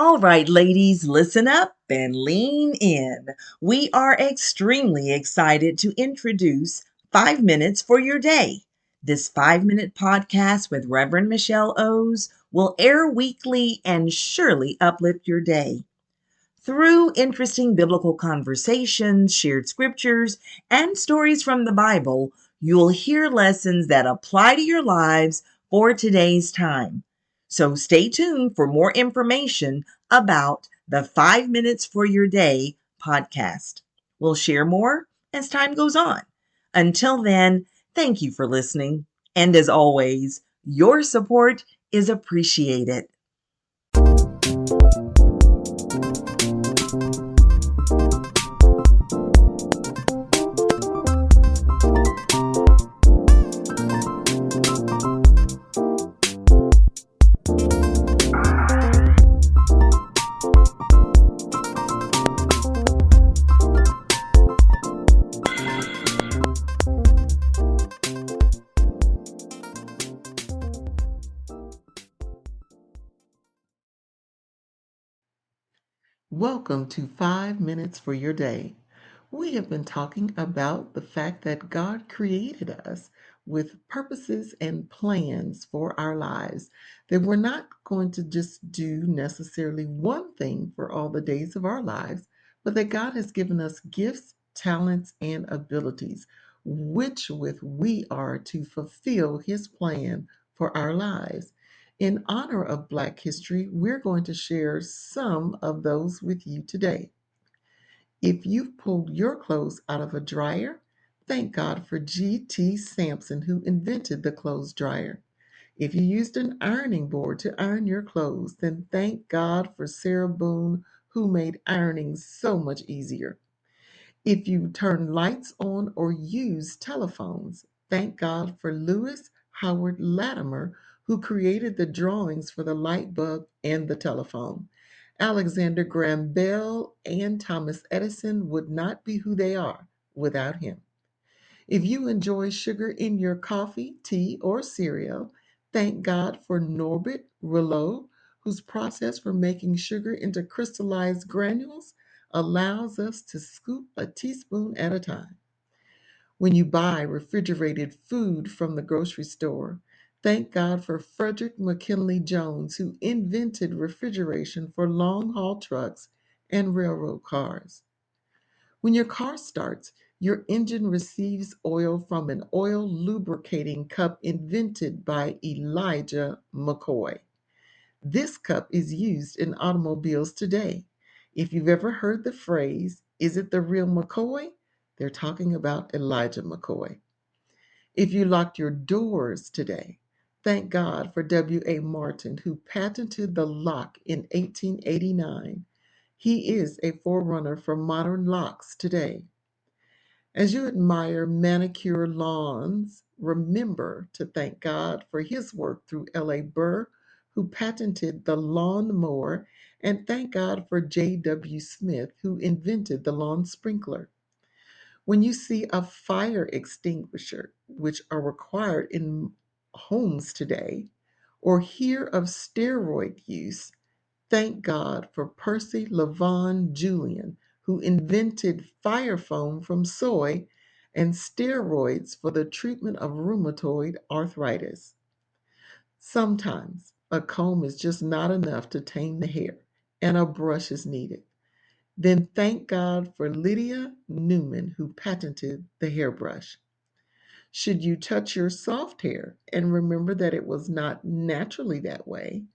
All right, ladies, listen up and lean in. We are extremely excited to introduce 5 Minutes for Your Day. This 5 minute podcast with Reverend Michelle O's will air weekly and surely uplift your day. Through interesting biblical conversations, shared scriptures, and stories from the Bible, you'll hear lessons that apply to your lives for today's time. So stay tuned for more information about the 5 Minutes for Your Day podcast. We'll share more as time goes on. Until then, thank you for listening. And as always, your support is appreciated. Welcome to 5 Minutes for Your Day. We have been talking about the fact that God created us with purposes and plans for our lives, that we're not going to just do necessarily one thing for all the days of our lives, but that God has given us gifts, talents, and abilities, which with we are to fulfill His plan for our lives. In honor of Black History, we're going to share some of those with you today. If you've pulled your clothes out of a dryer, thank God for G.T. Sampson, who invented the clothes dryer. If you used an ironing board to iron your clothes, then thank God for Sarah Boone, who made ironing so much easier. If you turn lights on or use telephones, thank God for Lewis Howard Latimer, who created the drawings for the light bulb and the telephone. Alexander Graham Bell and Thomas Edison would not be who they are without him. If you enjoy sugar in your coffee, tea, or cereal, thank God for Norbert Rillieux, whose process for making sugar into crystallized granules allows us to scoop a teaspoon at a time. When you buy refrigerated food from the grocery store, thank God for Frederick McKinley Jones, who invented refrigeration for long haul trucks and railroad cars. When your car starts, your engine receives oil from an oil lubricating cup invented by Elijah McCoy. This cup is used in automobiles today. If you've ever heard the phrase, "Is it the real McCoy?" They're talking about Elijah McCoy. If you locked your doors today, thank God for W.A. Martin, who patented the lock in 1889. He is a forerunner for modern locks today. As you admire manicure lawns, remember to thank God for his work through L.A. Burr, who patented the lawn mower, and thank God for J.W. Smith, who invented the lawn sprinkler. When you see a fire extinguisher, which are required in homes today, or hear of steroid use, thank God for Percy Lavon Julian, who invented fire foam from soy and steroids for the treatment of rheumatoid arthritis. Sometimes a comb is just not enough to tame the hair, and a brush is needed. Then thank God for Lydia Newman, who patented the hairbrush. Should you touch your soft hair and remember that it was not naturally that way,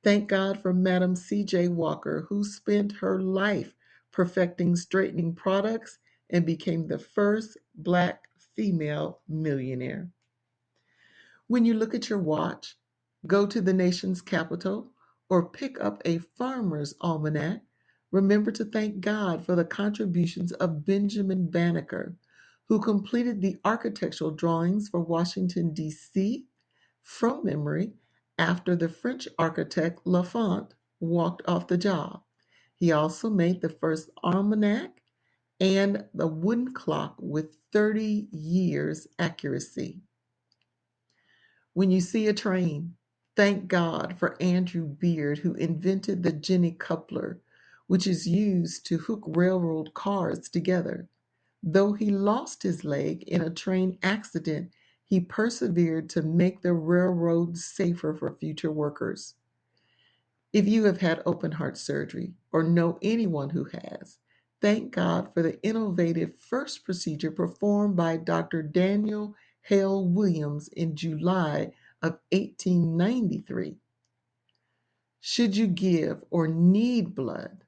thank God for Madam C.J. Walker, who spent her life perfecting straightening products and became the first Black female millionaire. When you look at your watch, go to the nation's capital, or pick up a farmer's almanac, remember to thank God for the contributions of Benjamin Banneker, who completed the architectural drawings for Washington, D.C. from memory after the French architect Lafont walked off the job. He also made the first almanac and the wooden clock with 30 years accuracy. When you see a train, Thank God for Andrew Beard, who invented the Jenny coupler, which is used to hook railroad cars together. Though he lost his leg in a train accident, he persevered to make the railroads safer for future workers. If you have had open heart surgery or know anyone who has, thank God for the innovative first procedure performed by Dr. Daniel Hale Williams in July of 1893. Should you give or need blood,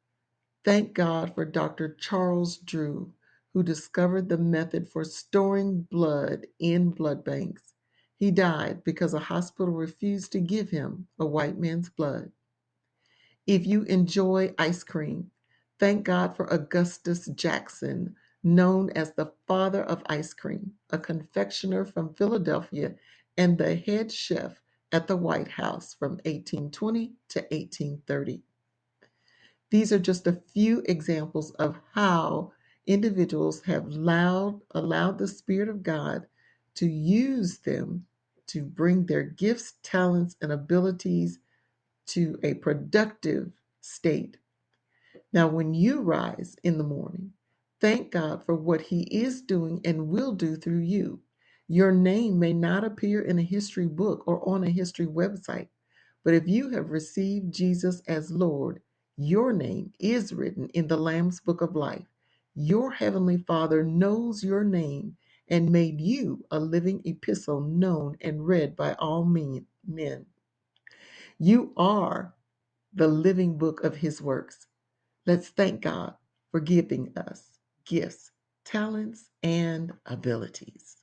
thank God for Dr. Charles Drew, who discovered the method for storing blood in blood banks. He died because a hospital refused to give him a white man's blood. If you enjoy ice cream, thank God for Augustus Jackson, known as the father of ice cream, a confectioner from Philadelphia and the head chef at the White House from 1820 to 1830. These are just a few examples of how individuals have allowed the Spirit of God to use them to bring their gifts, talents, and abilities to a productive state. Now, when you rise in the morning, thank God for what He is doing and will do through you. Your name may not appear in a history book or on a history website, but if you have received Jesus as Lord, your name is written in the Lamb's Book of Life. Your Heavenly Father knows your name and made you a living epistle known and read by all men. You are the living book of His works. Let's thank God for giving us gifts, talents, and abilities.